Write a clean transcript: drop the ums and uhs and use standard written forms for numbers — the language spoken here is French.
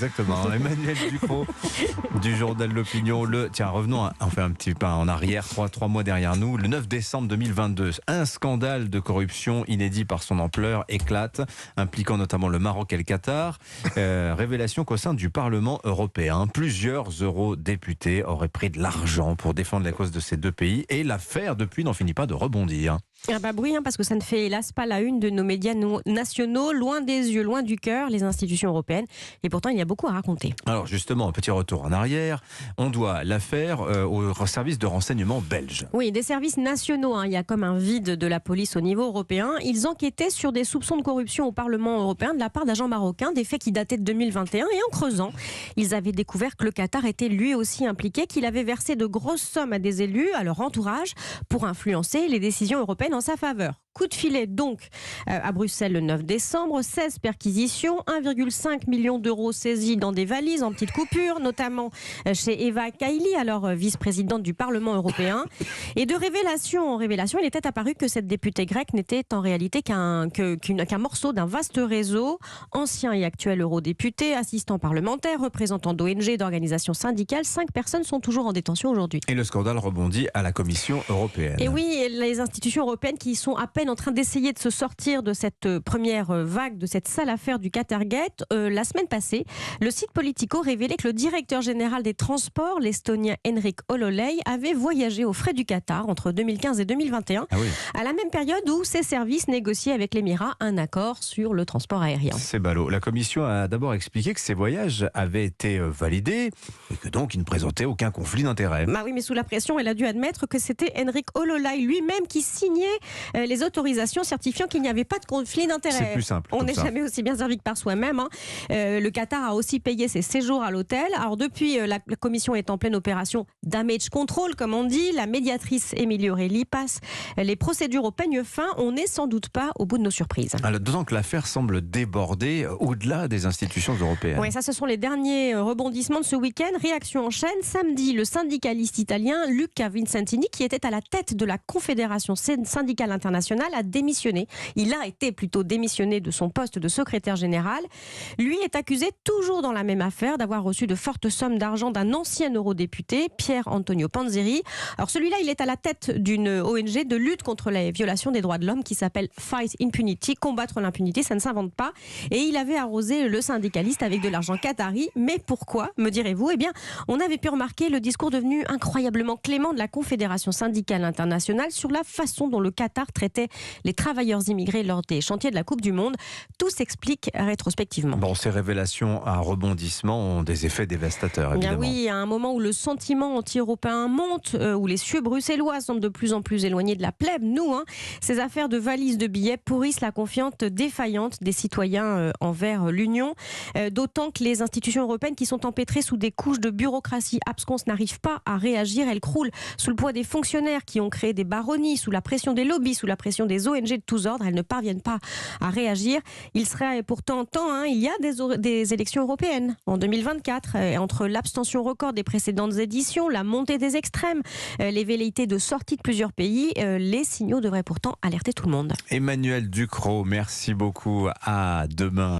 exactement. Emmanuel Ducrot du journal L'Opinion. Tiens, revenons, on fait un petit pas en arrière, trois mois derrière nous. Le 9 décembre 2022, un scandale de corruption inédit par son ampleur éclate, impliquant notamment le Maroc et le Qatar. Révélation qu'au sein du Parlement européen, plusieurs eurodéputés auraient pris de l'argent pour défendre la cause de ces deux pays. Et l'affaire, depuis, n'en finit pas de rebondir. Ah bah oui, parce que ça ne fait hélas pas la une de nos médias nationaux, loin des yeux, loin du cœur, les institutions européennes. Et pourtant, il y a beaucoup à raconter. Alors justement, un petit retour en arrière. On doit l'affaire au service de renseignement belge. Oui, des services nationaux. Il y a comme un vide de la police au niveau européen. Ils enquêtaient sur des soupçons de corruption au Parlement européen de la part d'agents marocains, des faits qui dataient de 2021. Et en creusant, ils avaient découvert que le Qatar était lui aussi impliqué, qu'il avait versé de grosses sommes à des élus, à leur entourage, pour influencer les décisions européennes en sa faveur. Coup de filet donc à Bruxelles le 9 décembre, 16 perquisitions, 1,5 million d'euros saisis dans des valises en petites coupures, notamment chez Eva Kaili, alors vice-présidente du Parlement européen. Et de révélation en révélation, il était apparu que cette députée grecque n'était en réalité qu'un morceau d'un vaste réseau. Anciens et actuels eurodéputés, assistants parlementaires, représentants d'ONG et d'organisations syndicales, 5 personnes sont toujours en détention aujourd'hui. Et le scandale rebondit à la Commission européenne. Et oui, les institutions européennes qui sont à peine en train d'essayer de se sortir de cette première vague, de cette sale affaire du Qatargate. La semaine passée, le site Politico révélait que le directeur général des transports, l'Estonien Henrik Hololei, avait voyagé aux frais du Qatar entre 2015 et 2021, à la même période où ses services négociaient avec l'Émirat un accord sur le transport aérien. C'est ballot. La Commission a d'abord expliqué que ces voyages avaient été validés et que donc ils ne présentaient aucun conflit d'intérêts. Bah oui, mais sous la pression, elle a dû admettre que c'était Henrik Hololei lui-même qui signait les autorisations certifiant qu'il n'y avait pas de conflit d'intérêts. C'est plus simple. On n'est jamais aussi bien servi que par soi-même. Le Qatar a aussi payé ses séjours à l'hôtel. Alors depuis, la Commission est en pleine opération damage control, comme on dit. La médiatrice Émilie Aurélie passe les procédures au peigne fin. On n'est sans doute pas au bout de nos surprises. Alors, d'autant que l'affaire semble déborder au-delà des institutions européennes. Oui, ça, ce sont les derniers rebondissements de ce week-end. Réaction en chaîne. Samedi, le syndicaliste italien Luca Vincentini, qui était à la tête de la Confédération syndicale internationale, a démissionné. Il a été plutôt démissionné de son poste de secrétaire général. Lui est accusé, toujours dans la même affaire, d'avoir reçu de fortes sommes d'argent d'un ancien eurodéputé, Pier Antonio Panzeri. Alors celui-là, il est à la tête d'une ONG de lutte contre les violations des droits de l'homme qui s'appelle Fight Impunity, combattre l'impunité, ça ne s'invente pas. Et il avait arrosé le syndicaliste avec de l'argent qatari. Mais pourquoi, me direz-vous ? Eh bien, on avait pu remarquer le discours devenu incroyablement clément de la Confédération syndicale internationale sur la façon dont le Qatar traitait les travailleurs immigrés lors des chantiers de la Coupe du Monde. Tout s'explique rétrospectivement. Bon, ces révélations à rebondissement ont des effets dévastateurs, évidemment. Bien oui, à un moment où le sentiment anti-européen monte, où les cieux bruxellois semblent de plus en plus éloignés de la plèbe, ces affaires de valises de billets pourrissent la confiance défaillante des citoyens envers l'Union. D'autant que les institutions européennes qui sont empêtrées sous des couches de bureaucratie absconse n'arrivent pas à réagir. Elles croulent sous le poids des fonctionnaires qui ont créé des baronnies, sous la pression des lobbies, sous la pression des ONG de tous ordres. Elles ne parviennent pas à réagir. Il serait pourtant temps, il y a des élections européennes en 2024, entre l'abstention record des précédentes éditions, la montée des extrêmes, les velléités de sortie de plusieurs pays, les signaux devraient pourtant alerter tout le monde. Emmanuel Ducrot, merci beaucoup. À demain.